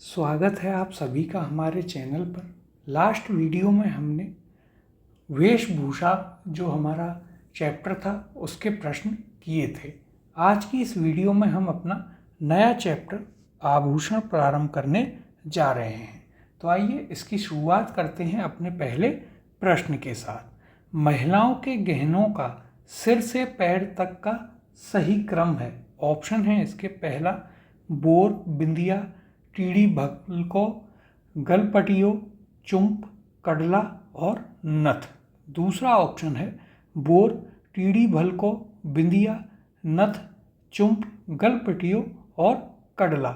स्वागत है आप सभी का हमारे चैनल पर। लास्ट वीडियो में हमने वेशभूषा जो हमारा चैप्टर था उसके प्रश्न किए थे। आज की इस वीडियो में हम अपना नया चैप्टर आभूषण प्रारंभ करने जा रहे हैं। तो आइए इसकी शुरुआत करते हैं अपने पहले प्रश्न के साथ। महिलाओं के गहनों का सिर से पैर तक का सही क्रम है। ऑप्शन है इसके पहला बोर, बिंदिया, टीड़ी भलको, गलपटियो, चुंप, कडला और नथ। दूसरा ऑप्शन है बोर, टीड़ी भलको, बिंदिया, नथ, चुंप, गलपटियो और कडला।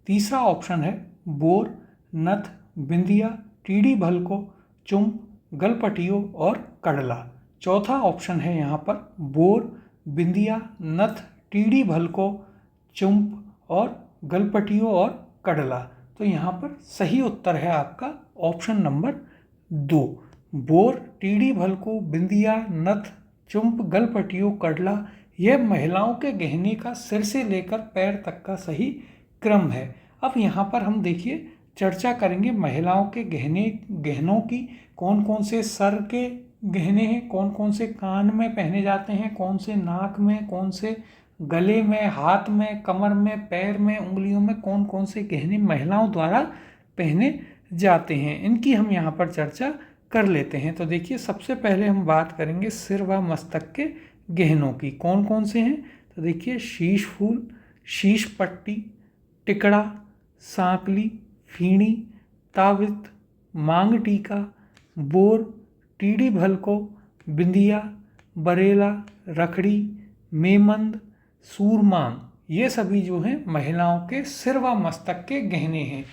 तीसरा ऑप्शन है बोर, नथ, बिंदिया, टीड़ी भलको, चुंप, गलपटियो और कडला। चौथा ऑप्शन है यहाँ पर बोर, बिंदिया, नथ, टीड़ी भलको, चुंप और गलपटियो और कडला। तो यहाँ पर सही उत्तर है आपका ऑप्शन नंबर 2, बोर, टीड़ी भलको, बिंदिया, नथ, चुंप, गलपटियो, कडला। यह महिलाओं के गहने का सिर से लेकर पैर तक का सही क्रम है। अब यहाँ पर हम देखिए चर्चा करेंगे महिलाओं के गहनों की। कौन कौन से सर के गहने हैं, कौन कौन से कान में पहने जाते हैं, कौन से नाक में, कौन से गले में, हाथ में, कमर में, पैर में, उंगलियों में कौन कौन से गहने महिलाओं द्वारा पहने जाते हैं, इनकी हम यहाँ पर चर्चा कर लेते हैं। तो देखिए सबसे पहले हम बात करेंगे सिर व मस्तक के गहनों की। कौन कौन से हैं तो देखिए शीश फूल, शीश पट्टी, टिकड़ा, सांकली, फीणी, तावित, मांग टीका, बोर, टीड़ी भलको, बिंदिया, बरेला, रखड़ी, मेमंद, सूरमांग। ये सभी जो हैं महिलाओं के सिर व मस्तक के गहने हैं।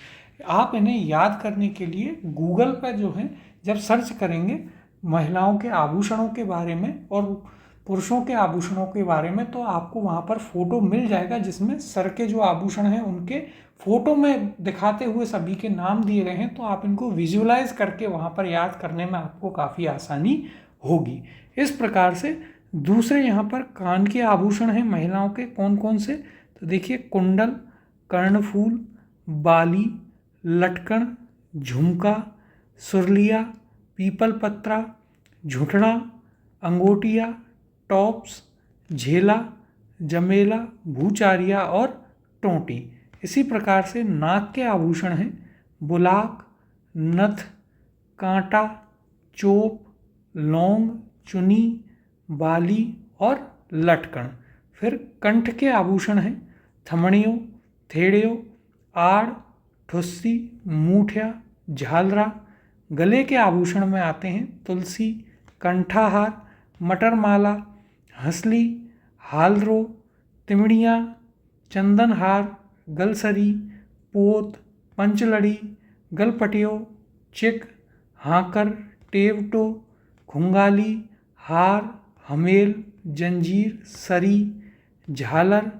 आप इन्हें याद करने के लिए गूगल पर जो है जब सर्च करेंगे महिलाओं के आभूषणों के बारे में और पुरुषों के आभूषणों के बारे में, तो आपको वहाँ पर फोटो मिल जाएगा जिसमें सर के जो आभूषण हैं उनके फोटो में दिखाते हुए सभी के नाम दिए गए हैं। तो आप इनको विजुअलाइज करके वहाँ पर याद करने में आपको काफ़ी आसानी होगी। इस प्रकार से दूसरे यहाँ पर कान के आभूषण हैं महिलाओं के। कौन कौन से तो देखिए कुंडल, कर्णफूल, बाली, लटकन, झुमका, सुरलिया, पीपल पत्रा, झुटड़ा, अंगोटिया, टॉप्स, झेला, जमेला, भूचारिया और टोंटी। इसी प्रकार से नाक के आभूषण हैं बुलाक, नथ, कांटा, चोप, लौंग, चुनी, बाली और लटकन। फिर कंठ के आभूषण हैं थमड़ियों, थेड़ियों, आड़, ठुस्सी, मूठिया, झालरा। गले के आभूषण में आते हैं तुलसी, कंठाहार, मटरमाला, हंसली, हालरो, तिमड़ियाँ, चंदनहार, गलसरी, पोत, पंचलड़ी, गलपटियो, चिक, हाकर, टेवटो, घुंगाली, हार, हमेल, जंजीर, सरी, झालर,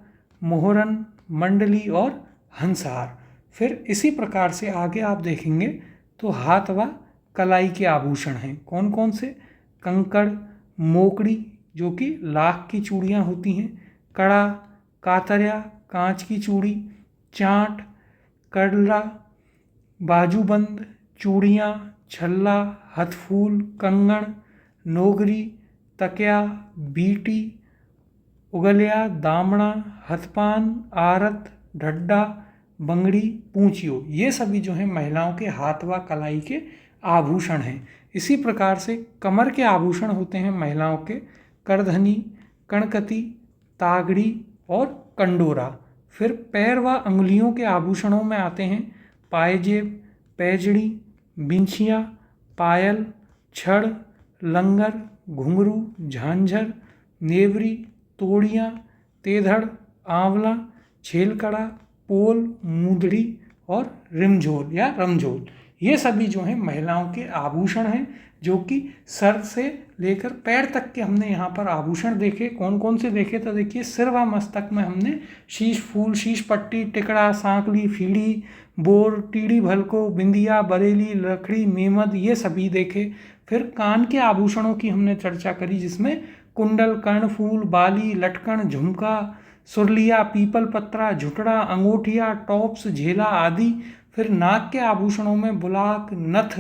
मोहरन, मंडली और हंसहार। फिर इसी प्रकार से आगे आप देखेंगे तो हाथ व कलाई के आभूषण हैं। कौन कौन से कंकड़, मोकड़ी जो कि लाख की चूड़ियाँ होती हैं, कड़ा, कातरिया, कांच की चूड़ी, चांट, कडला, बाजूबंद, चूड़ियाँ, छल्ला, हथफूल, कंगन, नोगरी, तकिया, बीटी, उगलिया, दामड़ा, हथपान, आरत, ढड्डा, बंगड़ी, पूंछियो। ये सभी जो हैं महिलाओं के हाथ व कलाई के आभूषण हैं। इसी प्रकार से कमर के आभूषण होते हैं महिलाओं के करधनी, कणकती, तागड़ी और कंडोरा। फिर पैर व अंगुलियों के आभूषणों में आते हैं पायजेब, पैजड़ी, बिंछिया, पायल, छड़, लंगर, घुंघरू, झांझर, नेवरी, तोड़ियाँ, तेधड़, आंवला, छेलकड़ा, पोल, मूंदड़ी और रिमझोल या रमझोल। ये सभी जो हैं महिलाओं के आभूषण हैं जो कि सर से लेकर पैर तक के हमने यहाँ पर आभूषण देखे। कौन कौन से देखे तो देखिए सिर व मस्तक में हमने शीश फूल, शीश पट्टी, टिकड़ा, सांकली, फीड़ी, बोर, टीड़ी भलको, बिंदिया, बरेली, लकड़ी, मेमद ये सभी देखे। फिर कान के आभूषणों की हमने चर्चा करी जिसमें कुंडल, कर्णफूल, बाली, लटकन, झुमका, सुरलिया, पीपल पत्रा, झुटड़ा, अंगूठिया, टॉप्स, झेला आदि। फिर नाक के आभूषणों में बुलाक, नथ,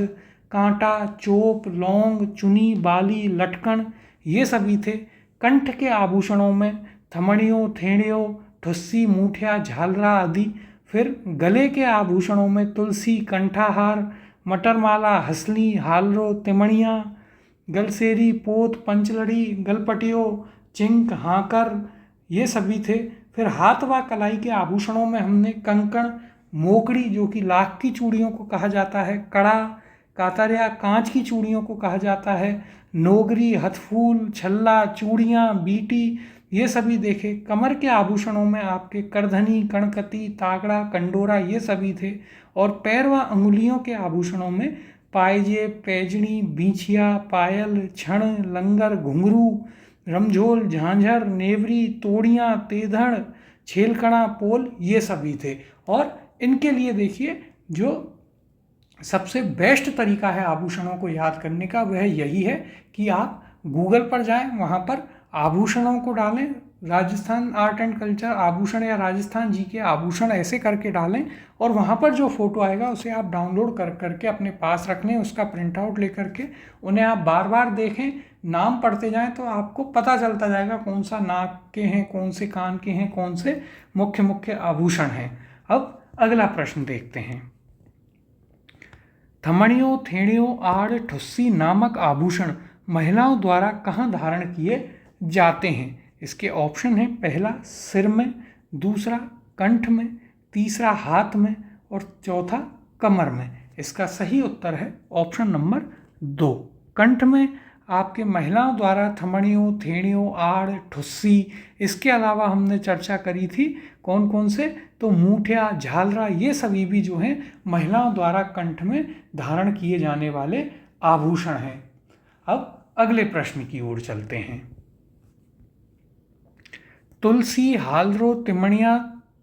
कांटा, चोप, लौंग, चुनी, बाली, लटकन ये सभी थे। कंठ के आभूषणों में थमड़ियों, थेड़ियों, ठुस्सी, मूठिया, झालरा आदि। फिर गले के आभूषणों में तुलसी, कंठाहार, मटरमाला, हसली, हालरो, तिमणिया, गलसेरी, पोत, पंचलड़ी, गलपटियो, चिंक, हाकर ये सभी थे। फिर हाथ व कलाई के आभूषणों में हमने कंकण, मोकड़ी जो कि लाख की चूड़ियों को कहा जाता है, कड़ा, कातरिया कांच की चूड़ियों को कहा जाता है, नोगरी, हथफूल, छल्ला, चूड़ियाँ, बीटी ये सभी देखे। कमर के आभूषणों में आपके करधनी, कणकती, तागड़ा, कंडोरा ये सभी थे। और पैर व अंगुलियों के आभूषणों में पायजेब, पैजनी, बीछिया, पायल, छण, लंगर, घुंघरू, रमझोल, झांझर, नेवरी, तोड़ियाँ, तेधड़, छेलकणा, पोल ये सभी थे। और इनके लिए देखिए जो सबसे बेस्ट तरीका है आभूषणों को याद करने का वह यही है कि आप गूगल पर जाएं, वहाँ पर आभूषणों को डालें, राजस्थान आर्ट एंड कल्चर आभूषण या राजस्थान जी के आभूषण ऐसे करके डालें और वहाँ पर जो फोटो आएगा उसे आप डाउनलोड करके अपने पास रख लें, उसका प्रिंट आउट लेकर के उन्हें आप बार बार देखें, नाम पढ़ते जाएं तो आपको पता चलता जाएगा कौन सा नाक के हैं, कौन से कान के हैं, कौन से मुख्य मुख्य आभूषण हैं। अब अगला प्रश्न देखते हैं। थमड़ियों, थेड़ियों, आड़, ठुस्सी नामक आभूषण महिलाओं द्वारा कहाँ धारण किए जाते हैं? इसके ऑप्शन हैं, पहला सिर में, दूसरा कंठ में, तीसरा हाथ में और चौथा कमर में। इसका सही उत्तर है ऑप्शन नंबर 2, कंठ में। आपके महिलाओं द्वारा थमड़ियों, थेड़ियों, आड़, ठुस्सी, इसके अलावा हमने चर्चा करी थी कौन कौन से, तो मूठिया, झालरा ये सभी भी जो हैं महिलाओं द्वारा कंठ में धारण किए जाने वाले आभूषण हैं। अब अगले प्रश्न की ओर चलते हैं। तुलसी, हालरो, तिमणिया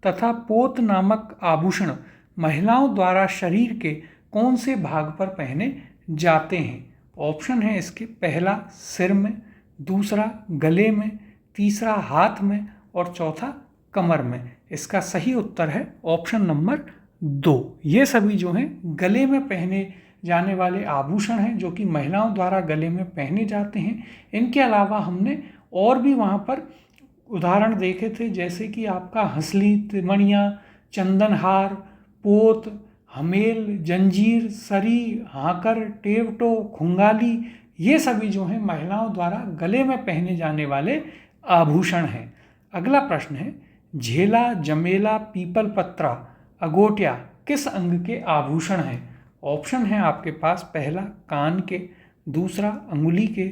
तथा पोत नामक आभूषण महिलाओं द्वारा शरीर के कौन से भाग पर पहने जाते हैं? ऑप्शन है इसके, पहला सिर में, दूसरा गले में, तीसरा हाथ में और चौथा कमर में। इसका सही उत्तर है ऑप्शन नंबर 2। ये सभी जो हैं गले में पहने जाने वाले आभूषण हैं जो कि महिलाओं द्वारा गले में पहने जाते हैं। इनके अलावा हमने और भी वहाँ पर उदाहरण देखे थे, जैसे कि आपका हंसली, तिमणिया, चंदनहार, पोत, हमेल, जंजीर, सरी, हाकर, टेवटो, खुंगाली ये सभी जो हैं महिलाओं द्वारा गले में पहने जाने वाले आभूषण हैं। अगला प्रश्न है, झेला, जमेला, पीपल पत्रा, अगोटिया किस अंग के आभूषण हैं? ऑप्शन है आपके पास, पहला कान के, दूसरा अंगुली के,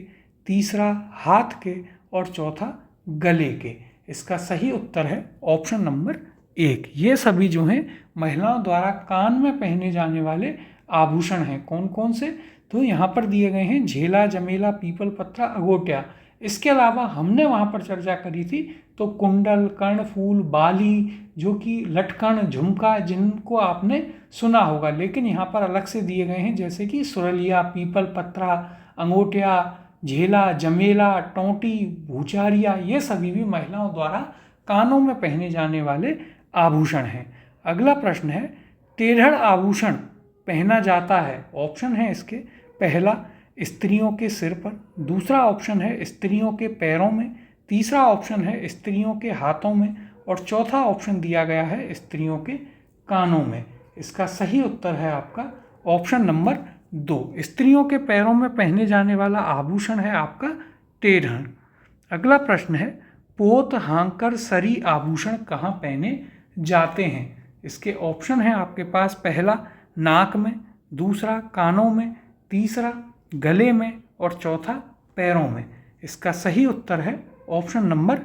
तीसरा हाथ के और चौथा गले के। इसका सही उत्तर है ऑप्शन नंबर 1। ये सभी जो हैं महिलाओं द्वारा कान में पहने जाने वाले आभूषण हैं। कौन कौन से? तो यहाँ पर दिए गए हैं झेला, जमेला, पीपल पत्रा, अगोटिया। इसके अलावा हमने वहाँ पर चर्चा करी थी तो कुंडल, कर्णफूल, बाली जो कि लटकन, झुमका जिनको आपने सुना होगा, लेकिन यहाँ पर अलग से दिए गए हैं, जैसे कि सुरलिया, पीपल पत्रा, अंगोटिया, झेला, जमेला, टोंटी, भूचारिया ये सभी भी महिलाओं द्वारा कानों में पहने जाने वाले आभूषण हैं। अगला प्रश्न है, टेढ़ड़ आभूषण पहना जाता है? ऑप्शन है इसके, पहला स्त्रियों के सिर पर, दूसरा ऑप्शन है स्त्रियों के पैरों में, तीसरा ऑप्शन है स्त्रियों के हाथों में और चौथा ऑप्शन दिया गया है स्त्रियों के कानों में। इसका सही उत्तर है आपका ऑप्शन नंबर 2। स्त्रियों के पैरों में पहने जाने वाला आभूषण है आपका टेढ़ड़। अगला प्रश्न है, पोत, हांकर, सरी आभूषण कहाँ पहने जाते हैं? इसके ऑप्शन है आपके पास, पहला नाक में, दूसरा कानों में, तीसरा गले में और चौथा पैरों में। इसका सही उत्तर है ऑप्शन नंबर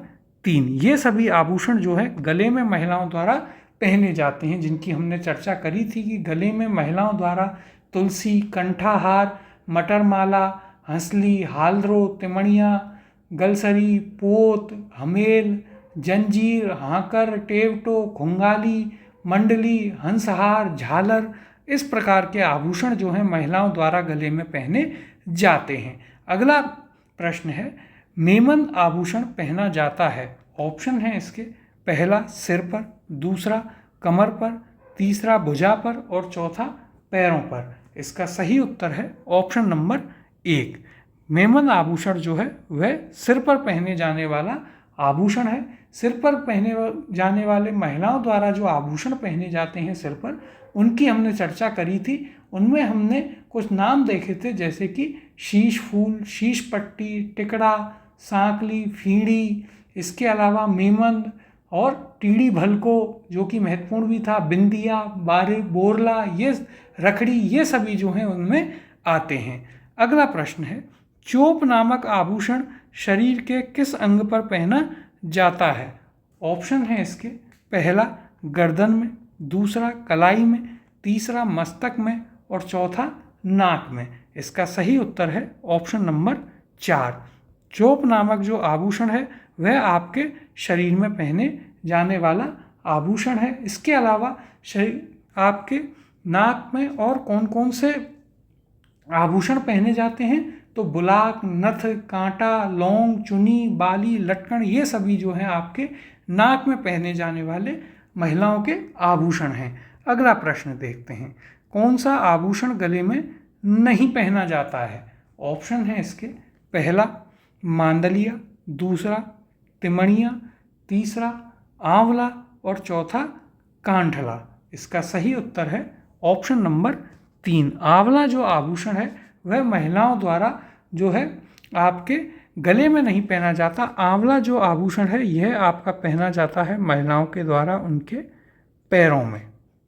3। ये सभी आभूषण जो है गले में महिलाओं द्वारा पहने जाते हैं, जिनकी हमने चर्चा करी थी कि गले में महिलाओं द्वारा तुलसी, कंठाहार, मटरमाला, हंसली, हालरो, तिमणिया, गलसरी, पोत, हमेल, जंजीर, हाकर, टेवटो, खुंगाली, मंडली, हंसहार, झालर इस प्रकार के आभूषण जो हैं महिलाओं द्वारा गले में पहने जाते हैं। अगला प्रश्न है, मेमन आभूषण पहना जाता है? ऑप्शन है इसके, पहला सिर पर, दूसरा कमर पर, तीसरा भुजा पर और चौथा पैरों पर। इसका सही उत्तर है ऑप्शन नंबर 1। मेमन आभूषण जो है वह सिर पर पहने जाने वाला आभूषण है। सिर पर पहने जाने वाले महिलाओं द्वारा जो आभूषण पहने जाते हैं सिर पर, उनकी हमने चर्चा करी थी। उनमें हमने कुछ नाम देखे थे, जैसे कि शीश फूल, शीश पट्टी, टिकड़ा, सांकली, फीड़ी, इसके अलावा मेमंद और टीड़ी भलको जो कि महत्वपूर्ण भी था, बिंदिया, बारे, बोरला, ये रखड़ी, ये सभी जो हैं उनमें आते हैं। अगला प्रश्न है, चोप नामक आभूषण शरीर के किस अंग पर पहना जाता है? ऑप्शन है इसके, पहला गर्दन में, दूसरा कलाई में, तीसरा मस्तक में और चौथा नाक में। इसका सही उत्तर है ऑप्शन नंबर 4। चोप नामक जो आभूषण है वह आपके शरीर में पहने जाने वाला आभूषण है। इसके अलावा शरीर आपके नाक में और कौन कौन से आभूषण पहने जाते हैं? तो बुलाक, नथ, कांटा, लौंग, चुनी, बाली, लटकन, ये सभी जो हैं आपके नाक में पहने जाने वाले महिलाओं के आभूषण हैं। अगला प्रश्न देखते हैं, कौन सा आभूषण गले में नहीं पहना जाता है? ऑप्शन है इसके, पहला मांदलिया, दूसरा तिमणिया, तीसरा आंवला और चौथा कांठला। इसका सही उत्तर है ऑप्शन नंबर 3। आंवला जो आभूषण है वह महिलाओं द्वारा जो है आपके गले में नहीं पहना जाता। आंवला जो आभूषण है यह आपका पहना जाता है महिलाओं के द्वारा उनके पैरों में।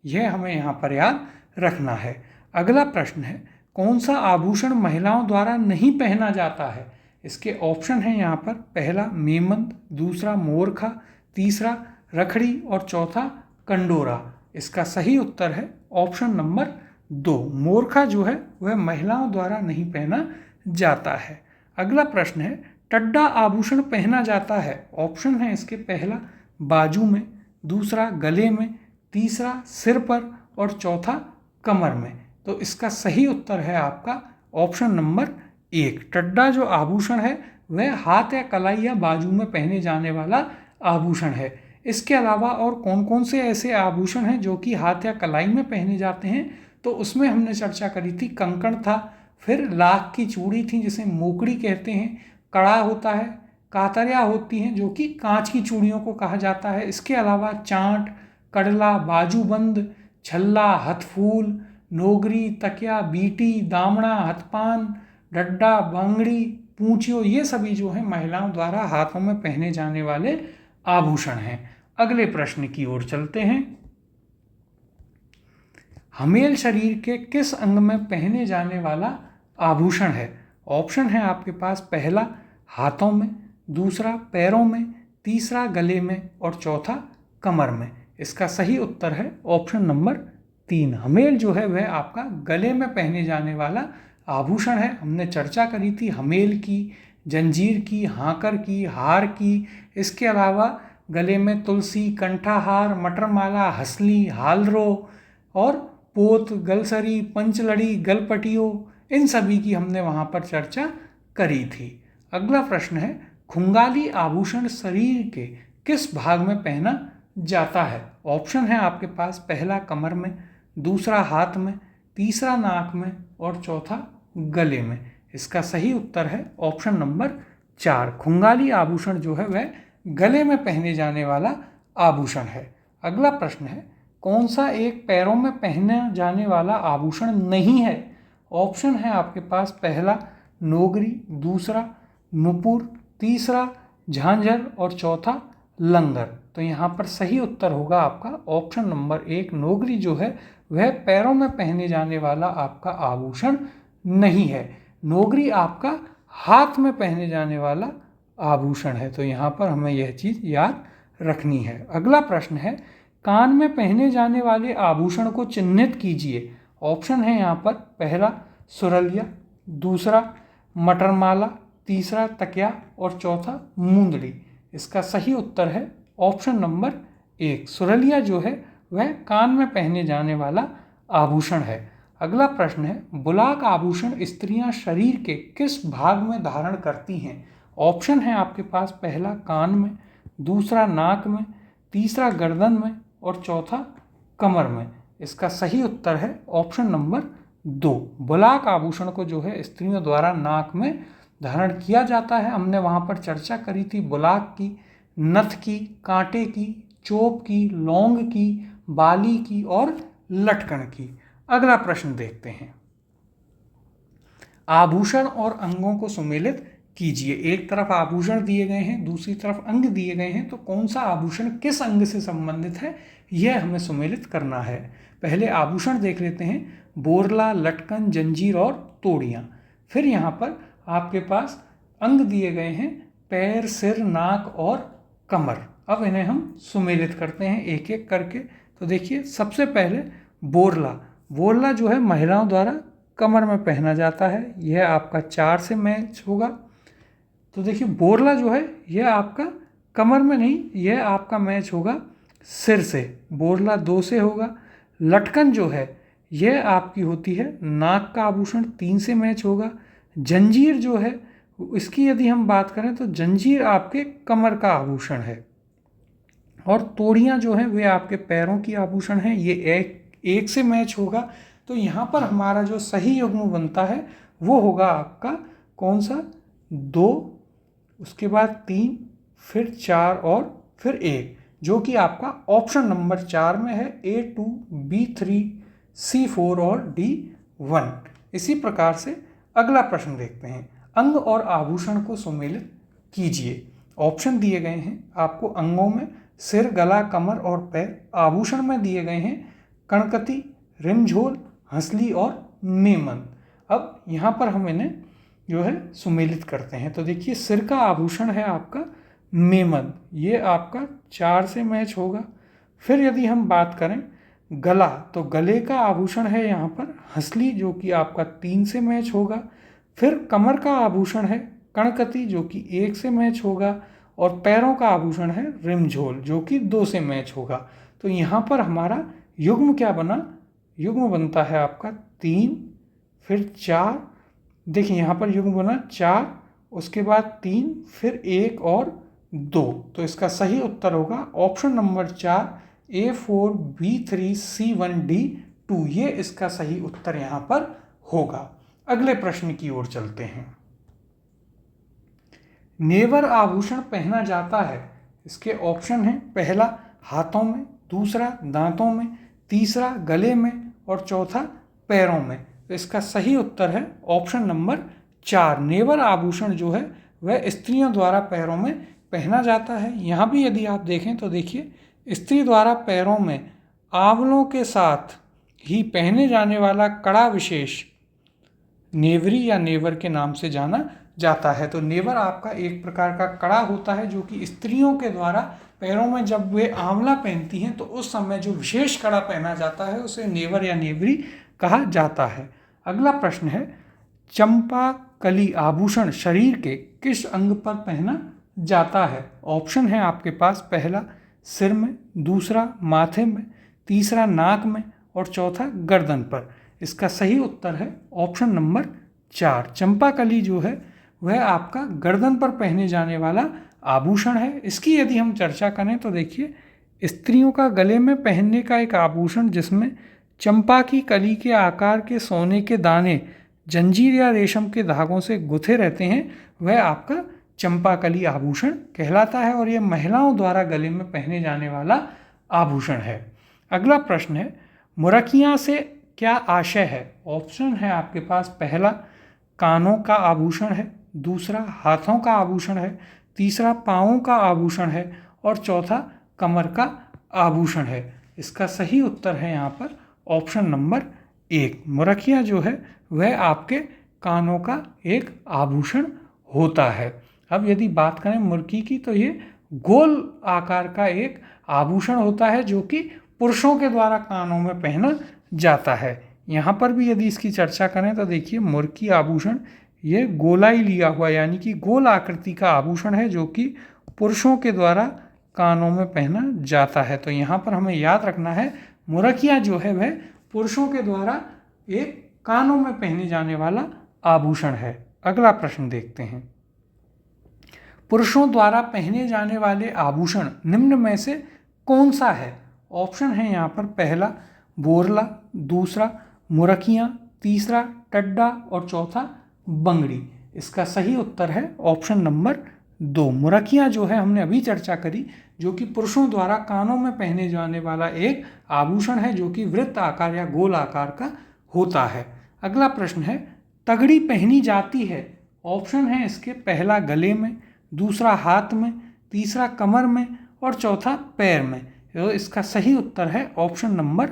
यह हमें यहाँ पर याद रखना है। अगला प्रश्न है, कौन सा आभूषण महिलाओं द्वारा नहीं पहना जाता है? इसके ऑप्शन हैं यहाँ पर, पहला मेमंद, दूसरा मोरखा, तीसरा रखड़ी और चौथा कंडोरा। इसका सही उत्तर है ऑप्शन नंबर 2। मोरखा जो है वह महिलाओं द्वारा नहीं पहना जाता है। अगला प्रश्न है, टड्डा आभूषण पहना जाता है? ऑप्शन है इसके, पहला बाजू में, दूसरा गले में, तीसरा सिर पर और चौथा कमर में। तो इसका सही उत्तर है आपका ऑप्शन नंबर 1। टड्डा जो आभूषण है वह हाथ या कलाई या बाजू में पहने जाने वाला आभूषण है। इसके अलावा और कौन कौन से ऐसे आभूषण हैं जो कि हाथ या कलाई में पहने जाते हैं? तो उसमें हमने चर्चा करी थी, कंकण था, फिर लाख की चूड़ी थी जिसे मोकड़ी कहते हैं, कड़ा होता है, कातरिया होती हैं जो कि कांच की चूड़ियों को कहा जाता है। इसके अलावा चांट, कड़ला, बाजूबंद, छल्ला, हथफूल, नोगरी, तकिया, बीटी, दामड़ा, हथपान, डड्डा, बांगड़ी, पूंछियो, ये सभी जो हैं महिलाओं द्वारा हाथों में पहने जाने वाले आभूषण हैं। अगले प्रश्न की ओर चलते हैं, हमेल शरीर के किस अंग में पहने जाने वाला आभूषण है? ऑप्शन है आपके पास, पहला हाथों में, दूसरा पैरों में, तीसरा गले में और चौथा कमर में। इसका सही उत्तर है ऑप्शन नंबर 3। हमेल जो है वह आपका गले में पहने जाने वाला आभूषण है। हमने चर्चा करी थी हमेल की, जंजीर की, हाकर की, हार की। इसके अलावा गले में तुलसी, कंठाहार, मटरमाला, हसली, हालरो और पोत, गलसरी, पंचलड़ी, गलपटियो, इन सभी की हमने वहाँ पर चर्चा करी थी। अगला प्रश्न है, खुंगाली आभूषण शरीर के किस भाग में पहना जाता है? ऑप्शन है आपके पास, पहला कमर में, दूसरा हाथ में, तीसरा नाक में और चौथा गले में। इसका सही उत्तर है ऑप्शन नंबर 4। खुंगाली आभूषण जो है वह गले में पहने जाने वाला आभूषण है। अगला प्रश्न है, कौन सा एक पैरों में पहने जाने वाला आभूषण नहीं है? ऑप्शन है आपके पास, पहला नोगरी, दूसरा नुपुर, तीसरा झांझर और चौथा लंगर। तो यहाँ पर सही उत्तर होगा आपका ऑप्शन नंबर 1। नोगरी जो है वह पैरों में पहने जाने वाला आपका आभूषण नहीं है। नोगरी आपका हाथ में पहने जाने वाला आभूषण है। तो यहाँ पर हमें यह चीज़ याद रखनी है। अगला प्रश्न है, कान में पहने जाने वाले आभूषण को चिन्हित कीजिए। ऑप्शन है यहाँ पर, पहला सुरलिया, दूसरा मटरमाला, तीसरा तकिया और चौथा मुंदड़ी। इसका सही उत्तर है ऑप्शन नंबर 1। सुरलिया जो है वह कान में पहने जाने वाला आभूषण है। अगला प्रश्न है, बुलाक आभूषण स्त्रियां शरीर के किस भाग में धारण करती हैं? ऑप्शन है आपके पास, पहला कान में, दूसरा नाक में, तीसरा गर्दन में और चौथा कमर में। इसका सही उत्तर है ऑप्शन नंबर 2। बुलाक आभूषण को जो है स्त्रियों द्वारा नाक में धारण किया जाता है। हमने वहाँ पर चर्चा करी थी बुलाक की, नथ की, कांटे की, चोप की, लौंग की, बाली की और लटकन की। अगला प्रश्न देखते हैं। आभूषण और अंगों को सुमेलित कीजिए। एक तरफ आभूषण दिए गए हैं, दूसरी तरफ अंग दिए गए हैं, तो कौन सा आभूषण किस अंग से संबंधित है यह हमें सुमेलित करना है। पहले आभूषण देख लेते हैं, बोरला, लटकन, जंजीर और तोड़ियाँ। फिर यहाँ पर आपके पास अंग दिए गए हैं, पैर, सिर, नाक और कमर। अब इन्हें हम सुमेलित करते हैं एक एक करके। तो देखिए, सबसे पहले बोरला। बोरला जो है महिलाओं द्वारा कमर में पहना जाता है। यह आपका 4 से मैच होगा। तो देखिए, बोरला जो है यह आपका कमर में नहीं, यह आपका मैच होगा सिर से। बोरला 2 से होगा। लटकन जो है यह आपकी होती है नाक का आभूषण, 3 से मैच होगा। जंजीर जो है इसकी यदि हम बात करें तो जंजीर आपके कमर का आभूषण है। और तोड़ियाँ जो हैं वे आपके पैरों की आभूषण हैं, ये एक से मैच होगा। तो यहाँ पर हमारा जो सही युग्म बनता है वो होगा आपका कौन सा, 2, उसके बाद 3, फिर 4 और फिर 1, जो कि आपका ऑप्शन नंबर 4 में है, A2, B3, C4 और D1। इसी प्रकार से अगला प्रश्न देखते हैं। अंग और आभूषण को सुमेलित कीजिए। ऑप्शन दिए गए हैं आपको अंगों में सिर, गला, कमर और पैर। आभूषण में दिए गए हैं कणकती, रिमझोल, हंसली और मेमन। अब यहाँ पर हम इन्हें जो है सुमेलित करते हैं। तो देखिए, सिर का आभूषण है आपका मेमन, ये आपका 4 से मैच होगा। फिर यदि हम बात करें गला, तो गले का आभूषण है यहाँ पर हंसली, जो कि आपका 3 से मैच होगा। फिर कमर का आभूषण है कणकती, जो कि 1 से मैच होगा। और पैरों का आभूषण है रिमझोल, जो कि 2 से मैच होगा। तो यहाँ पर हमारा युग्म क्या बना, युग्म बनता है आपका 3, फिर 4। देखिए यहाँ पर युग्म बना 4, उसके बाद 3, फिर 1 और 2। तो इसका सही उत्तर होगा option number 4, A4, B3, C1, D2। ये इसका सही उत्तर यहाँ पर होगा। अगले प्रश्न की ओर चलते हैं। नेवर आभूषण पहना जाता है। इसके ऑप्शन हैं, पहला हाथों में, दूसरा दांतों में, तीसरा गले में और चौथा पैरों में। तो इसका सही उत्तर है ऑप्शन नंबर 4। नेवर आभूषण जो है वह स्त्रियों द्वारा पैरों में पहना जाता है। यहाँ भी यदि आप देखें तो देखिए, स्त्री द्वारा पैरों में आंवलों के साथ ही पहने जाने वाला कड़ा विशेष नेवरी या नेवर के नाम से जाना जाता है। तो नेवर आपका एक प्रकार का कड़ा होता है जो कि स्त्रियों के द्वारा पैरों में जब वे आंवला पहनती हैं तो उस समय जो विशेष कड़ा पहना जाता है उसे नेवर या नेवरी कहा जाता है। अगला प्रश्न है, चंपा कली आभूषण शरीर के किस अंग पर पहना जाता है। ऑप्शन है आपके पास, पहला सिर में, दूसरा माथे में, तीसरा नाक में और चौथा गर्दन पर। इसका सही उत्तर है ऑप्शन नंबर 4। चंपाकली जो है वह आपका गर्दन पर पहने जाने वाला आभूषण है। इसकी यदि हम चर्चा करें तो देखिए, स्त्रियों का गले में पहनने का एक आभूषण जिसमें चंपा की कली के आकार के सोने के दाने जंजीर या रेशम के धागों से गुथे रहते हैं, वह आपका चंपाकली आभूषण कहलाता है और यह महिलाओं द्वारा गले में पहने जाने वाला आभूषण है। अगला प्रश्न है, मुरकियाँ से क्या आशय है। ऑप्शन है आपके पास, पहला कानों का आभूषण है, दूसरा हाथों का आभूषण है, तीसरा पाँवों का आभूषण है और चौथा कमर का आभूषण है। इसका सही उत्तर है यहाँ पर ऑप्शन नंबर 1। मुरकिया जो है वह आपके कानों का एक आभूषण होता है। अब यदि बात करें मुर्की की, तो ये गोल आकार का एक आभूषण होता है जो कि पुरुषों के द्वारा कानों में पहना जाता है। यहाँ पर भी यदि इसकी चर्चा करें तो देखिए, मुर्की आभूषण ये गोलाई लिया हुआ यानी कि गोल आकृति का आभूषण है जो कि पुरुषों के द्वारा कानों में पहना जाता है। तो यहाँ पर हमें याद रखना है, मुरकिया जो है वह पुरुषों के द्वारा एक कानों में पहने जाने वाला आभूषण है। अगला प्रश्न देखते हैं, पुरुषों द्वारा पहने जाने वाले आभूषण निम्न में से कौन सा है? ऑप्शन है यहाँ पर पहला बोरला, दूसरा मुरकियाँ, तीसरा टड्डा और चौथा बंगड़ी। इसका सही उत्तर है ऑप्शन नंबर 2। मुरकियाँ जो है हमने अभी चर्चा करी, जो कि पुरुषों द्वारा कानों में पहने जाने वाला एक आभूषण है जो कि वृत्त आकार या गोल आकार का होता है। अगला प्रश्न है तगड़ी पहनी जाती है। ऑप्शन है इसके पहला गले में, दूसरा हाथ में, तीसरा कमर में और चौथा पैर में। तो इसका सही उत्तर है ऑप्शन नंबर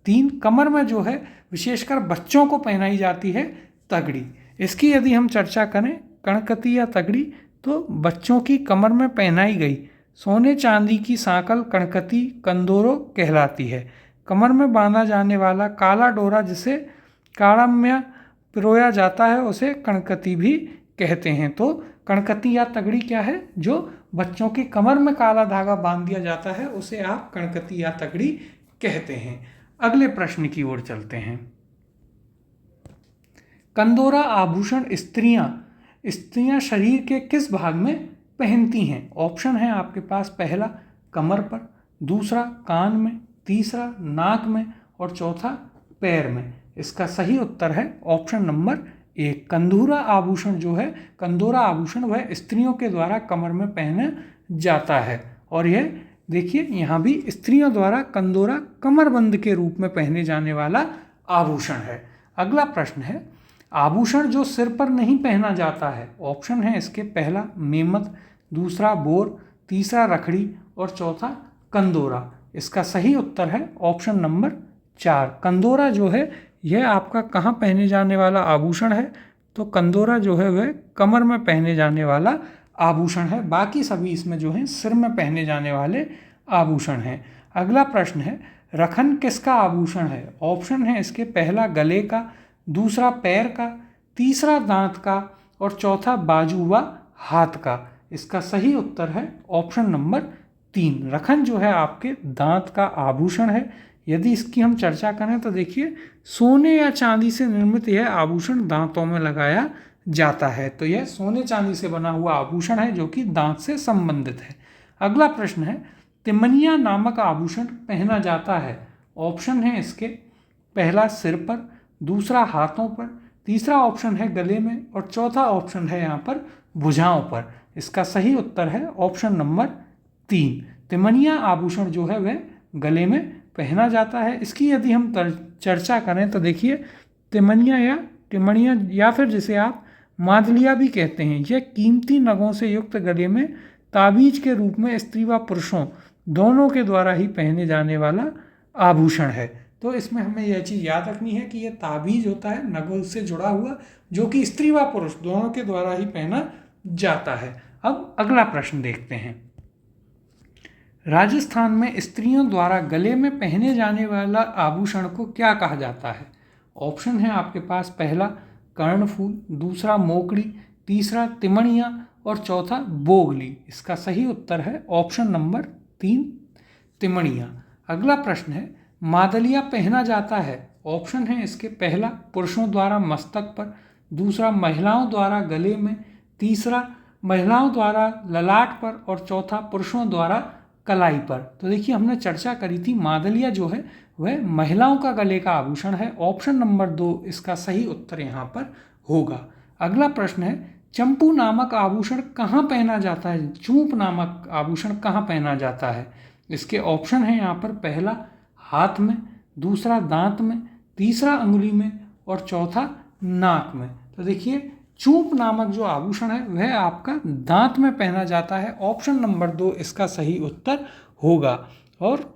3, कमर में जो है विशेषकर बच्चों को पहनाई जाती है तगड़ी। इसकी यदि हम चर्चा करें कणकती या तगड़ी, तो बच्चों की कमर में पहनाई गई सोने चांदी की सांकल कणकती कंदोरो कहलाती है। कमर में बांधा जाने वाला काला डोरा जिसे काड़म में पिरोया जाता है उसे कणकती भी कहते हैं। तो कणकती या तगड़ी क्या है? जो बच्चों की कमर में काला धागा बांध दिया जाता है उसे आप कणकती या तगड़ी कहते हैं। अगले प्रश्न की ओर चलते हैं। कंदोरा आभूषण स्त्रियां शरीर के किस भाग में पहनती हैं? ऑप्शन है आपके पास पहला कमर पर, दूसरा कान में, तीसरा नाक में और चौथा पैर में। इसका सही उत्तर है ऑप्शन नंबर 1। कंदोरा आभूषण वह स्त्रियों के द्वारा कमर में पहना जाता है। और यह देखिए यहाँ भी स्त्रियों द्वारा कंदोरा कमरबंद के रूप में पहने जाने वाला आभूषण है। अगला प्रश्न है आभूषण जो सिर पर नहीं पहना जाता है। ऑप्शन है इसके पहला मेमत, दूसरा बोर, तीसरा रखड़ी और चौथा कंदोरा। इसका सही उत्तर है ऑप्शन नंबर 4। कंदोरा जो है यह आपका कहाँ पहने जाने वाला आभूषण है? तो कंदोरा जो है वह कमर में पहने जाने वाला आभूषण है। बाकी सभी इसमें जो है सिर में पहने जाने वाले आभूषण हैं। अगला प्रश्न है रखन किसका आभूषण है? ऑप्शन है इसके पहला गले का, दूसरा पैर का, तीसरा दांत का और चौथा बाजू व हाथ का। इसका सही उत्तर है ऑप्शन नंबर 3। रखन जो है आपके दांत का आभूषण है। यदि इसकी हम चर्चा करें तो देखिए सोने या चांदी से निर्मित यह आभूषण दांतों में लगाया जाता है। तो यह सोने चांदी से बना हुआ आभूषण है जो कि दांत से संबंधित है। अगला प्रश्न है तिमनिया नामक आभूषण पहना जाता है। ऑप्शन है इसके पहला सिर पर, दूसरा हाथों पर, तीसरा ऑप्शन है गले में और चौथा ऑप्शन है यहाँ पर भुजाओं पर। इसका सही उत्तर है ऑप्शन नंबर 3। तिमनिया आभूषण जो है वह गले में पहना जाता है। इसकी यदि हम चर्चा करें तो देखिए टिमनिया या फिर जिसे आप मादलिया भी कहते हैं, यह कीमती नगों से युक्त गले में ताबीज के रूप में स्त्री व पुरुषों दोनों के द्वारा ही पहने जाने वाला आभूषण है। तो इसमें हमें यह चीज़ याद रखनी है कि यह ताबीज होता है नगों से जुड़ा हुआ, जो कि स्त्री व पुरुष दोनों के द्वारा ही पहना जाता है। अब अगला प्रश्न देखते हैं। राजस्थान में स्त्रियों द्वारा गले में पहने जाने वाला आभूषण को क्या कहा जाता है? ऑप्शन है आपके पास पहला कर्णफूल, दूसरा मोकड़ी, तीसरा तिमणिया और चौथा बोगली। इसका सही उत्तर है ऑप्शन नंबर 3 तिमणिया। अगला प्रश्न है मादलिया पहना जाता है। ऑप्शन है इसके पहला पुरुषों द्वारा मस्तक पर, दूसरा महिलाओं द्वारा गले में, तीसरा महिलाओं द्वारा ललाट पर और चौथा पुरुषों द्वारा कलाई पर। तो देखिए हमने चर्चा करी थी मादलिया जो है वह महिलाओं का गले का आभूषण है। ऑप्शन नंबर 2 इसका सही उत्तर यहाँ पर होगा। अगला प्रश्न है चंपू नामक आभूषण कहाँ पहना जाता है? चूप नामक आभूषण कहाँ पहना जाता है? इसके ऑप्शन है यहाँ पर पहला हाथ में, दूसरा दांत में, तीसरा अंगुली में और चौथा नाक में। तो देखिए चूप नामक जो आभूषण है वह आपका दांत में पहना जाता है। ऑप्शन नंबर 2 इसका सही उत्तर होगा। और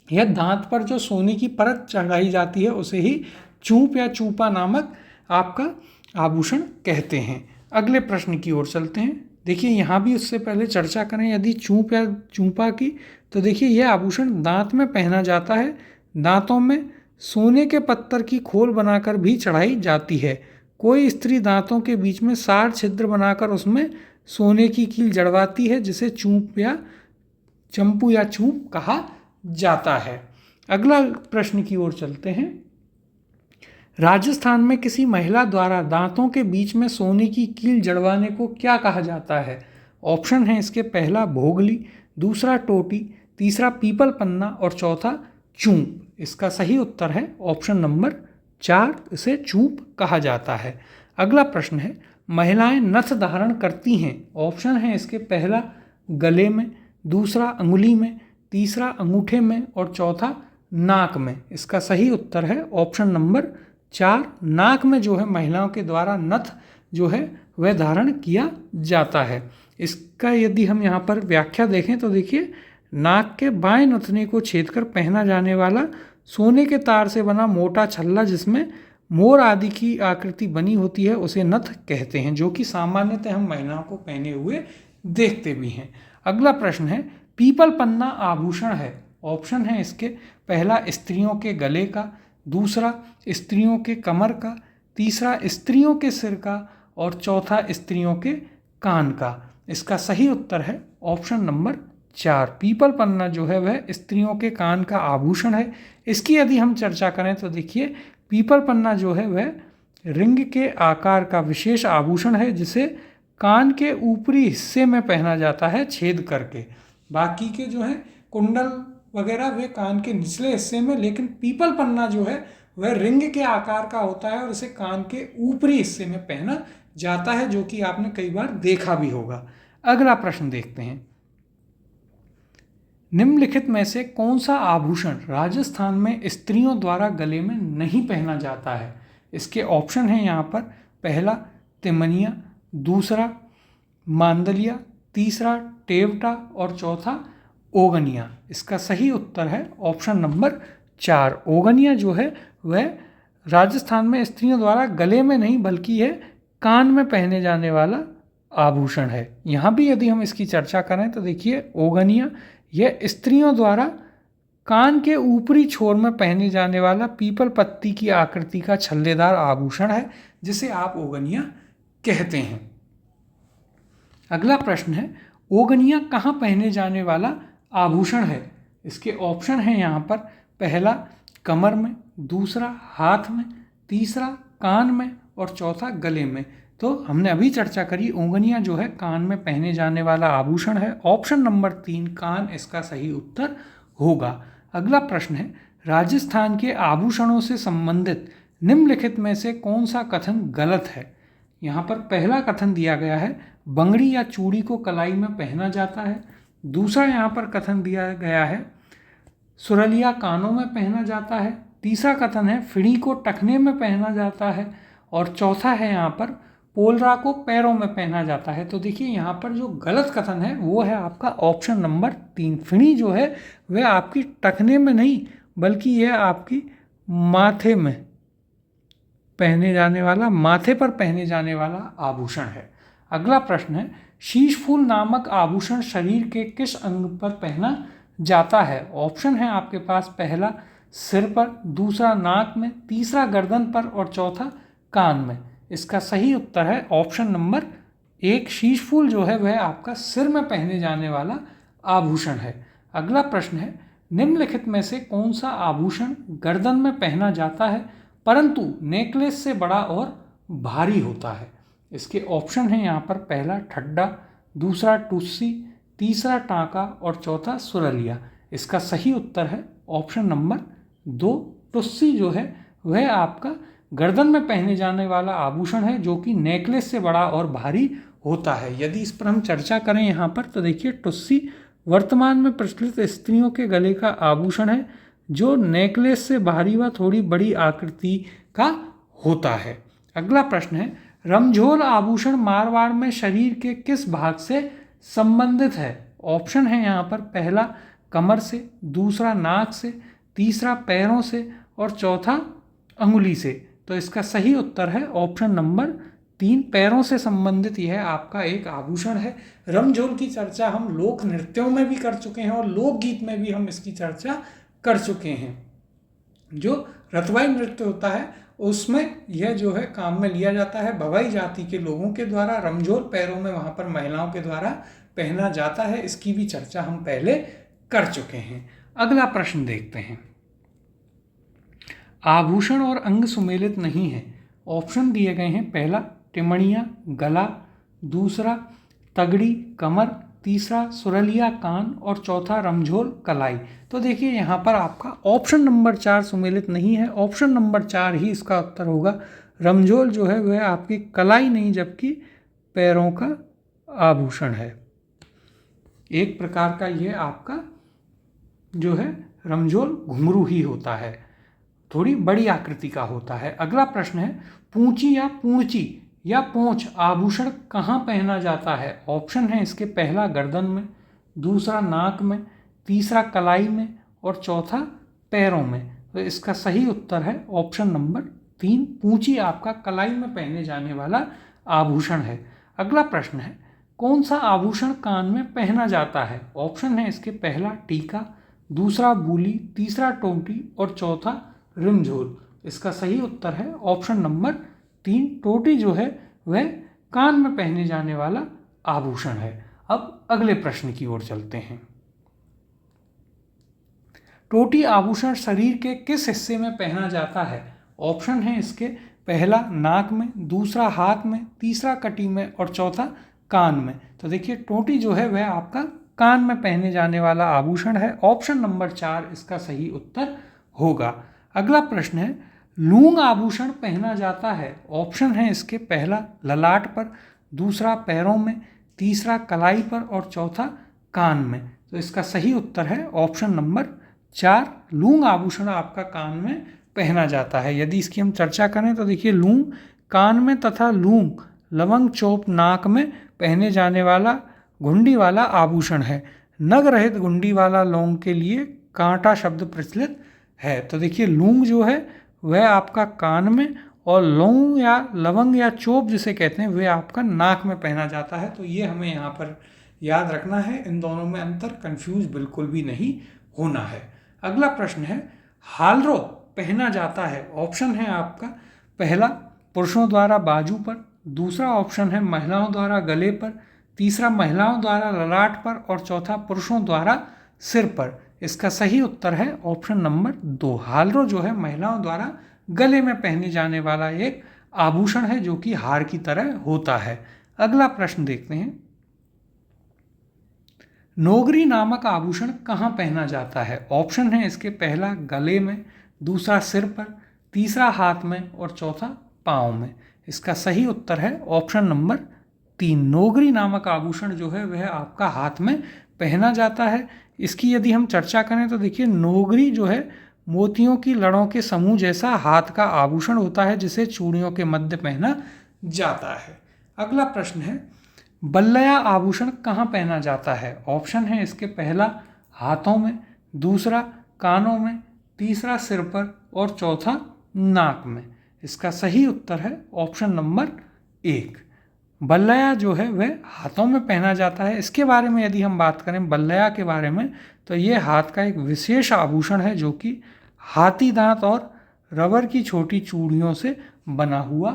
यह दांत पर जो सोने की परत चढ़ाई जाती है उसे ही चूप या चूपा नामक आपका आभूषण कहते हैं। अगले प्रश्न की ओर चलते हैं। देखिए यहाँ भी उससे पहले चर्चा करें यदि चूप या चूपा की, तो देखिए यह आभूषण दांत में पहना जाता है। दांतों में सोने के पत्थर की खोल बनाकर भी चढ़ाई जाती है। कोई स्त्री दांतों के बीच में 60 छिद्र बनाकर उसमें सोने की कील जड़वाती है जिसे चंपू या चूप कहा जाता है। अगला प्रश्न की ओर चलते हैं। राजस्थान में किसी महिला द्वारा दांतों के बीच में सोने की कील जड़वाने को क्या कहा जाता है? ऑप्शन है इसके पहला भोगली, दूसरा टोटी, तीसरा पीपल पन्ना और चौथा चूंप। इसका सही उत्तर है ऑप्शन नंबर 4, इसे चूंप कहा जाता है। अगला प्रश्न है, महिलाएं नथ धारण करती हैं। ऑप्शन है इसके, पहला गले में, दूसरा अंगुली में, तीसरा अंगूठे में और चौथा नाक में। इसका सही उत्तर है ऑप्शन नंबर 4, नाक में जो है महिलाओं के द्वारा नथ जो है वह धारण किया जाता है। इसका यदि हम यहाँ पर व्याख्या देखें तो देखिए, नाक के बाएं नथने को छेदकर पहना जाने वाला सोने के तार से बना मोटा छल्ला जिसमें मोर आदि की आकृति बनी होती है उसे नथ कहते हैं, जो कि सामान्यतः हम महिलाओं को पहने हुए देखते भी हैं। अगला प्रश्न है, पीपल पन्ना आभूषण है। ऑप्शन है इसके, पहला स्त्रियों के गले का, दूसरा स्त्रियों के कमर का, तीसरा स्त्रियों के सिर का और चौथा स्त्रियों के कान का। इसका सही उत्तर है ऑप्शन नंबर 4, पीपल पन्ना जो है वह स्त्रियों के कान का आभूषण है। इसकी यदि हम चर्चा करें तो देखिए, पीपल पन्ना जो है वह रिंग के आकार का विशेष आभूषण है जिसे कान के ऊपरी हिस्से में पहना जाता है छेद करके। बाकी के जो है कुंडल वगैरह वे कान के निचले हिस्से में, लेकिन पीपल पन्ना जो है वह रिंग के आकार का होता है और इसे कान के ऊपरी हिस्से में पहना जाता है, जो कि आपने कई बार देखा भी होगा। अगला प्रश्न देखते हैं, निम्नलिखित में से कौन सा आभूषण राजस्थान में स्त्रियों द्वारा गले में नहीं पहना जाता है। इसके ऑप्शन हैं यहाँ पर, पहला तिमनिया, दूसरा मांदलिया, तीसरा टेवटा और चौथा ओगनिया। इसका सही उत्तर है ऑप्शन नंबर 4, ओगनिया जो है वह राजस्थान में स्त्रियों द्वारा गले में नहीं बल्कि यह कान में पहने जाने वाला आभूषण है। यहाँ भी यदि हम इसकी चर्चा करें तो देखिए, ओगनिया यह स्त्रियों द्वारा कान के ऊपरी छोर में पहने जाने वाला पीपल पत्ती की आकृति का छल्लेदार आभूषण है जिसे आप ओगनिया कहते हैं। अगला प्रश्न है, ओगनिया कहाँ पहने जाने वाला आभूषण है। इसके ऑप्शन हैं यहाँ पर, पहला कमर में, दूसरा हाथ में, तीसरा कान में और चौथा गले में। तो हमने अभी चर्चा करी, ओंगनिया जो है कान में पहने जाने वाला आभूषण है। ऑप्शन नंबर 3 कान इसका सही उत्तर होगा। अगला प्रश्न है, राजस्थान के आभूषणों से संबंधित निम्नलिखित में से कौन सा कथन गलत है। यहाँ पर पहला कथन दिया गया है, बंगड़ी या चूड़ी को कलाई में पहना जाता है। दूसरा यहाँ पर कथन दिया गया है, सुरलिया कानों में पहना जाता है। तीसरा कथन है, फिड़ी को टखने में पहना जाता है। और चौथा है यहाँ पर, पोलरा को पैरों में पहना जाता है। तो देखिए, यहाँ पर जो गलत कथन है वो है आपका ऑप्शन नंबर 3, फिड़ी जो है वह आपकी टखने में नहीं बल्कि यह आपकी माथे में पहने जाने वाला, माथे पर पहने जाने वाला आभूषण है। अगला प्रश्न है, शीशफूल नामक आभूषण शरीर के किस अंग पर पहना जाता है। ऑप्शन है आपके पास, पहला सिर पर, दूसरा नाक में, तीसरा गर्दन पर और चौथा कान में। इसका सही उत्तर है ऑप्शन नंबर 1, शीशफूल जो है वह आपका सिर में पहने जाने वाला आभूषण है। अगला प्रश्न है, निम्नलिखित में से कौन सा आभूषण गर्दन में पहना जाता है परंतु नेकलेस से बड़ा और भारी होता है। इसके ऑप्शन हैं यहाँ पर, पहला ठड्डा, दूसरा टुस्सी, तीसरा टाँका और चौथा सुरलिया। इसका सही उत्तर है ऑप्शन नंबर 2, टुस्सी जो है वह आपका गर्दन में पहने जाने वाला आभूषण है जो कि नेकलेस से बड़ा और भारी होता है। यदि इस पर हम चर्चा करें यहाँ पर तो देखिए, टुस्सी वर्तमान में प्रचलित स्त्रियों के गले का आभूषण है जो नेकलेस से भारी व थोड़ी बड़ी आकृति का होता है। अगला प्रश्न है, रमझोल आभूषण मारवाड़ में शरीर के किस भाग से संबंधित है। ऑप्शन है यहाँ पर, पहला कमर से, दूसरा नाक से, तीसरा पैरों से और चौथा अंगुली से। तो इसका सही उत्तर है ऑप्शन नंबर 3, पैरों से संबंधित यह आपका एक आभूषण है। रमझोल की चर्चा हम लोक नृत्यों में भी कर चुके हैं और लोकगीत में भी हम इसकी चर्चा कर चुके हैं। जो रतवाई नृत्य होता है उसमें यह जो है काम में लिया जाता है। भवाई जाति के लोगों के द्वारा रमझोल पैरों में वहाँ पर महिलाओं के द्वारा पहना जाता है। इसकी भी चर्चा हम पहले कर चुके हैं। अगला प्रश्न देखते हैं, आभूषण और अंग सुमेलित नहीं है। ऑप्शन दिए गए हैं, पहला टिमणिया गला, दूसरा तगड़ी कमर, तीसरा सुरलिया कान और चौथा रमझोल कलाई। तो देखिए यहाँ पर आपका ऑप्शन नंबर 4 सुमेलित नहीं है, ऑप्शन नंबर 4 ही इसका उत्तर होगा। रमझोल जो है वह आपकी कलाई नहीं जबकि पैरों का आभूषण है। एक प्रकार का ये आपका जो है रमझोल घुंघरू ही होता है, थोड़ी बड़ी आकृति का होता है। अगला प्रश्न है, पूंची या पूंची या पोंछ आभूषण कहाँ पहना जाता है? ऑप्शन है इसके पहला गर्दन में, दूसरा नाक में, तीसरा कलाई में और चौथा पैरों में। तो इसका सही उत्तर है ऑप्शन नंबर 3, पूंची आपका कलाई में पहने जाने वाला आभूषण है। अगला प्रश्न है, कौन सा आभूषण कान में पहना जाता है? ऑप्शन है इसके पहला टीका, दूसरा बूली, तीसरा टोंटी और चौथा रिमझोल। इसका सही उत्तर है ऑप्शन नंबर 3, टोटी जो है वह कान में पहने जाने वाला आभूषण है। अब अगले प्रश्न की ओर चलते हैं। टोटी आभूषण शरीर के किस हिस्से में पहना जाता है? ऑप्शन है इसके पहला नाक में, दूसरा हाथ में, तीसरा कटी में और चौथा कान में। तो देखिए टोटी जो है वह आपका कान में पहने जाने वाला आभूषण है। ऑप्शन नंबर 4 इसका सही उत्तर होगा। अगला प्रश्न है, लूंग आभूषण पहना जाता है? ऑप्शन है इसके पहला ललाट पर, दूसरा पैरों में, तीसरा कलाई पर और चौथा कान में। तो इसका सही उत्तर है ऑप्शन नंबर 4, लूंग आभूषण आपका कान में पहना जाता है। यदि इसकी हम चर्चा करें तो देखिए लूंग कान में तथा लूंग लवंग चोप नाक में पहने जाने वाला घुंडी वाला आभूषण है। नग रहित घुंडी वाला लौंग के लिए कांटा शब्द प्रचलित है। तो देखिए लूंग जो है वह आपका कान में और लौंग या लवंग या चोप जिसे कहते हैं वह आपका नाक में पहना जाता है। तो ये हमें यहाँ पर याद रखना है, इन दोनों में अंतर, कंफ्यूज बिल्कुल भी नहीं होना है। अगला प्रश्न है, हालरो पहना जाता है? ऑप्शन है आपका पहला पुरुषों द्वारा बाजू पर, दूसरा ऑप्शन है महिलाओं द्वारा गले पर, तीसरा महिलाओं द्वारा ललाट पर और चौथा पुरुषों द्वारा सिर पर। इसका सही उत्तर है ऑप्शन नंबर 2, हालरो जो है महिलाओं द्वारा गले में पहने जाने वाला एक आभूषण है जो कि हार की तरह होता है। अगला प्रश्न देखते हैं, नोगरी नामक आभूषण कहाँ पहना जाता है? ऑप्शन है इसके पहला गले में, दूसरा सिर पर, तीसरा हाथ में और चौथा पाँव में। इसका सही उत्तर है ऑप्शन नंबर 3, नोगरी नामक आभूषण जो है वह आपका हाथ में पहना जाता है। इसकी यदि हम चर्चा करें तो देखिए नोगरी जो है मोतियों की लड़ों के समूह जैसा हाथ का आभूषण होता है जिसे चूड़ियों के मध्य पहना जाता है। अगला प्रश्न है, बल्लया आभूषण कहाँ पहना जाता है? ऑप्शन है इसके पहला हाथों में, दूसरा कानों में, तीसरा सिर पर और चौथा नाक में। इसका सही उत्तर है ऑप्शन नंबर 1, बल्लया जो है वह हाथों में पहना जाता है। इसके बारे में यदि हम बात करें बल्लया के बारे में तो ये हाथ का एक विशेष आभूषण है जो कि हाथी दांत और रबर की छोटी चूड़ियों से बना हुआ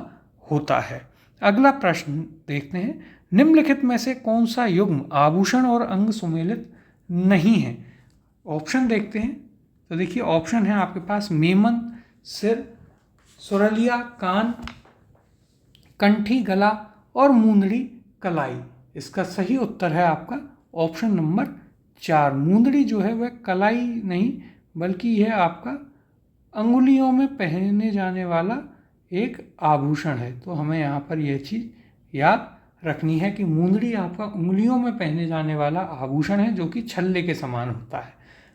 होता है। अगला प्रश्न देखते हैं, निम्नलिखित में से कौन सा युग्म आभूषण और अंग सुमेलित नहीं है? ऑप्शन देखते हैं तो देखिए ऑप्शन है आपके पास मेमन, सिर, सुरलिया कान, कंठी गला और मूंदड़ी कलाई। इसका सही उत्तर है आपका ऑप्शन नंबर 4, मूंदड़ी जो है वह कलाई नहीं बल्कि यह आपका अंगुलियों में पहने जाने वाला एक आभूषण है। तो हमें यहाँ पर यह चीज़ याद रखनी है कि मूंदड़ी आपका उंगलियों में पहने जाने वाला आभूषण है जो कि छल्ले के समान होता है।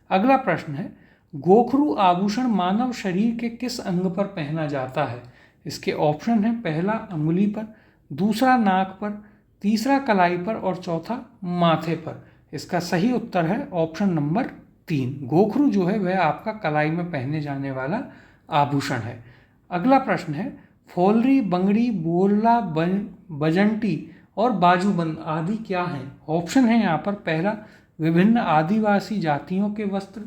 अगला प्रश्न है, गोखरू आभूषण मानव शरीर के किस अंग पर पहना जाता है? इसके ऑप्शन है पहला अंगुली पर, दूसरा नाक पर, तीसरा कलाई पर और चौथा माथे पर। इसका सही उत्तर है ऑप्शन नंबर 3, गोखरू जो है वह आपका कलाई में पहने जाने वाला आभूषण है। अगला प्रश्न है, फोलरी, बंगड़ी, बोरला, बजंटी और बाजूबंद आदि क्या हैं? ऑप्शन है यहाँ पर पहला विभिन्न आदिवासी जातियों के वस्त्र,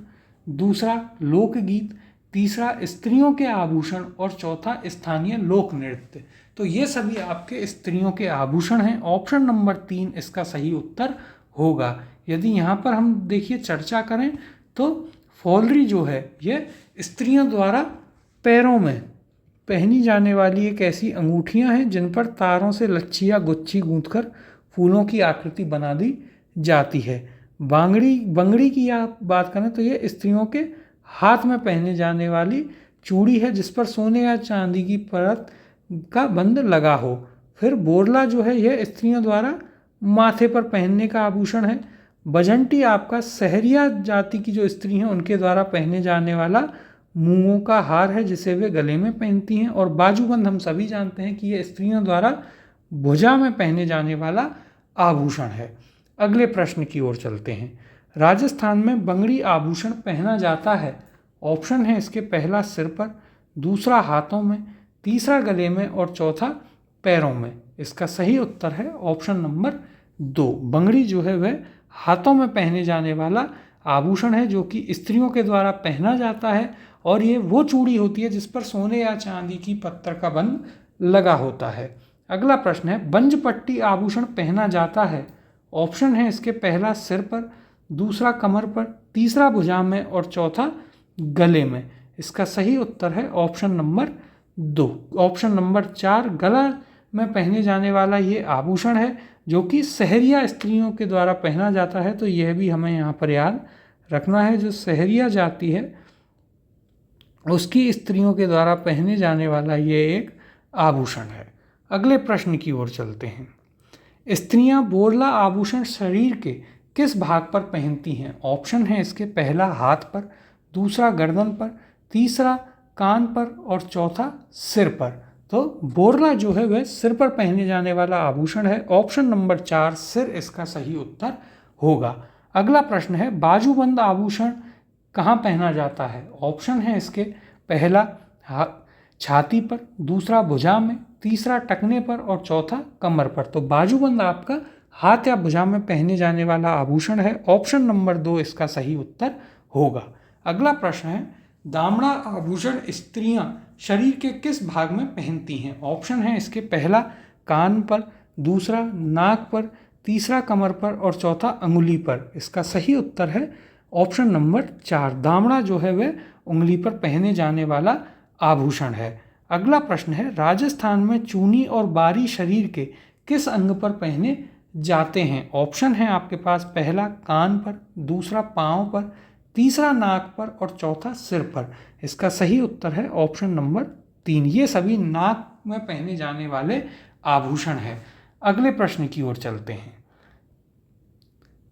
दूसरा लोकगीत, तीसरा स्त्रियों के आभूषण और चौथा स्थानीय लोक नृत्य। तो ये सभी आपके स्त्रियों के आभूषण हैं। ऑप्शन नंबर 3 इसका सही उत्तर होगा। यदि यहाँ पर हम देखिए चर्चा करें तो फोलरी जो है ये स्त्रियों द्वारा पैरों में पहनी जाने वाली एक ऐसी अंगूठियां हैं जिन पर तारों से लच्छी या गुच्छी गूंथकर फूलों की आकृति बना दी जाती है। बंगड़ी की आप बात करें तो ये स्त्रियों के हाथ में पहने जाने वाली चूड़ी है जिस पर सोने या चांदी की परत का बंद लगा हो। फिर बोरला जो है यह स्त्रियों द्वारा माथे पर पहनने का आभूषण है। बजंटी आपका सहरिया जाति की जो स्त्री हैं उनके द्वारा पहने जाने वाला मूंगों का हार है जिसे वे गले में पहनती हैं। और बाजूबंद हम सभी जानते हैं कि यह स्त्रियों द्वारा भुजा में पहने जाने वाला आभूषण है। अगले प्रश्न की ओर चलते हैं। राजस्थान में बंगड़ी आभूषण पहना जाता है। ऑप्शन है इसके पहला सिर पर, दूसरा हाथों में, तीसरा गले में और चौथा पैरों में। इसका सही उत्तर है ऑप्शन नंबर 2। बंगड़ी जो है वह हाथों में पहने जाने वाला आभूषण है जो कि स्त्रियों के द्वारा पहना जाता है और ये वो चूड़ी होती है जिस पर सोने या चांदी की पत्थर का बंद लगा होता है। अगला प्रश्न है, बंजपट्टी आभूषण पहना जाता है। ऑप्शन है इसके पहला सिर पर, दूसरा कमर पर, तीसरा भुजा में और चौथा गले में। इसका सही उत्तर है ऑप्शन नंबर 2। ऑप्शन नंबर 4 गला में पहने जाने वाला ये आभूषण है जो कि सहरिया स्त्रियों के द्वारा पहना जाता है। तो यह भी हमें यहाँ पर याद रखना है, जो सहरिया जाति है उसकी स्त्रियों के द्वारा पहने जाने वाला ये एक आभूषण है। अगले प्रश्न की ओर चलते हैं। स्त्रियां बोरला आभूषण शरीर के किस भाग पर पहनती हैं? ऑप्शन है इसके पहला हाथ पर, दूसरा गर्दन पर, तीसरा कान पर और चौथा सिर पर। तो बोरला जो है वह सिर पर पहने जाने वाला आभूषण है। ऑप्शन नंबर 4 सिर इसका सही उत्तर होगा। अगला प्रश्न है, बाजूबंद आभूषण कहाँ पहना जाता है? ऑप्शन है इसके पहला छाती पर, दूसरा भुजा में, तीसरा टखने पर और चौथा कमर पर। तो बाजूबंद आपका हाथ या भुजा में पहने जाने वाला आभूषण है। ऑप्शन नंबर 2 इसका सही उत्तर होगा। अगला प्रश्न है, दामड़ा आभूषण स्त्रियां शरीर के किस भाग में पहनती हैं? ऑप्शन है इसके पहला कान पर, दूसरा नाक पर, तीसरा कमर पर और चौथा अंगुली पर। इसका सही उत्तर है ऑप्शन नंबर 4। दामड़ा जो है वह उंगली पर पहने जाने वाला आभूषण है। अगला प्रश्न है, राजस्थान में चूनी और बारी शरीर के किस अंग पर पहने जाते हैं? ऑप्शन है आपके पास पहला कान पर, दूसरा पाँव पर, तीसरा नाक पर और चौथा सिर पर। इसका सही उत्तर है ऑप्शन नंबर 3। ये सभी नाक में पहने जाने वाले आभूषण है। अगले प्रश्न की ओर चलते हैं।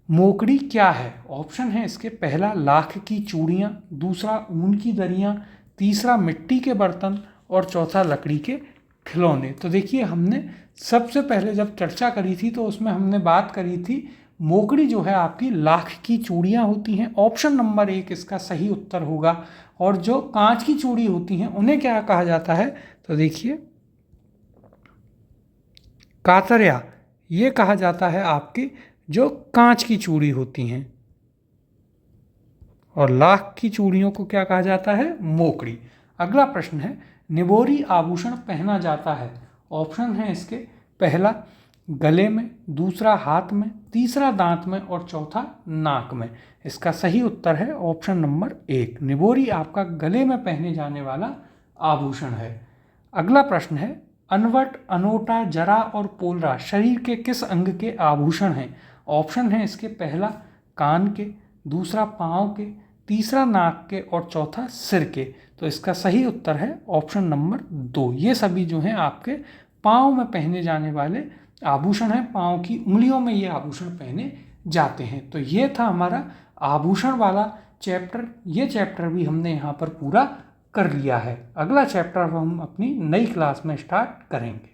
मोकड़ी क्या है? ऑप्शन है इसके पहला लाख की चूड़ियाँ, दूसरा ऊन की दरियाँ, तीसरा मिट्टी के बर्तन और चौथा लकड़ी के खिलौने। तो देखिए, हमने सबसे पहले जब चर्चा करी थी तो उसमें हमने बात करी थी मोकड़ी जो है आपकी लाख की चूड़ियाँ होती हैं। ऑप्शन नंबर 1 इसका सही उत्तर होगा। और जो कांच की चूड़ी होती हैं उन्हें क्या कहा जाता है? तो देखिए, कातरिया ये कहा जाता है आपकी जो कांच की चूड़ी होती हैं। और लाख की चूड़ियों को क्या कहा जाता है? मोकड़ी। अगला प्रश्न है, निबोरी आभूषण पहना जाता है। ऑप्शन है इसके पहला गले में, दूसरा हाथ में, तीसरा दांत में और चौथा नाक में। इसका सही उत्तर है ऑप्शन नंबर 1। निबोरी आपका गले में पहने जाने वाला आभूषण है। अगला प्रश्न है, अनवट, अनोटा, जरा और पोलरा शरीर के किस अंग के आभूषण हैं? ऑप्शन है इसके पहला कान के, दूसरा पाँव के, तीसरा नाक के और चौथा सिर के। तो इसका सही उत्तर है ऑप्शन नंबर 2। ये सभी जो हैं आपके पाँव में पहने जाने वाले आभूषण हैं। पाँव की उंगलियों में ये आभूषण पहने जाते हैं। तो ये था हमारा आभूषण वाला चैप्टर। ये चैप्टर भी हमने यहाँ पर पूरा कर लिया है। अगला चैप्टर हम अपनी नई क्लास में स्टार्ट करेंगे।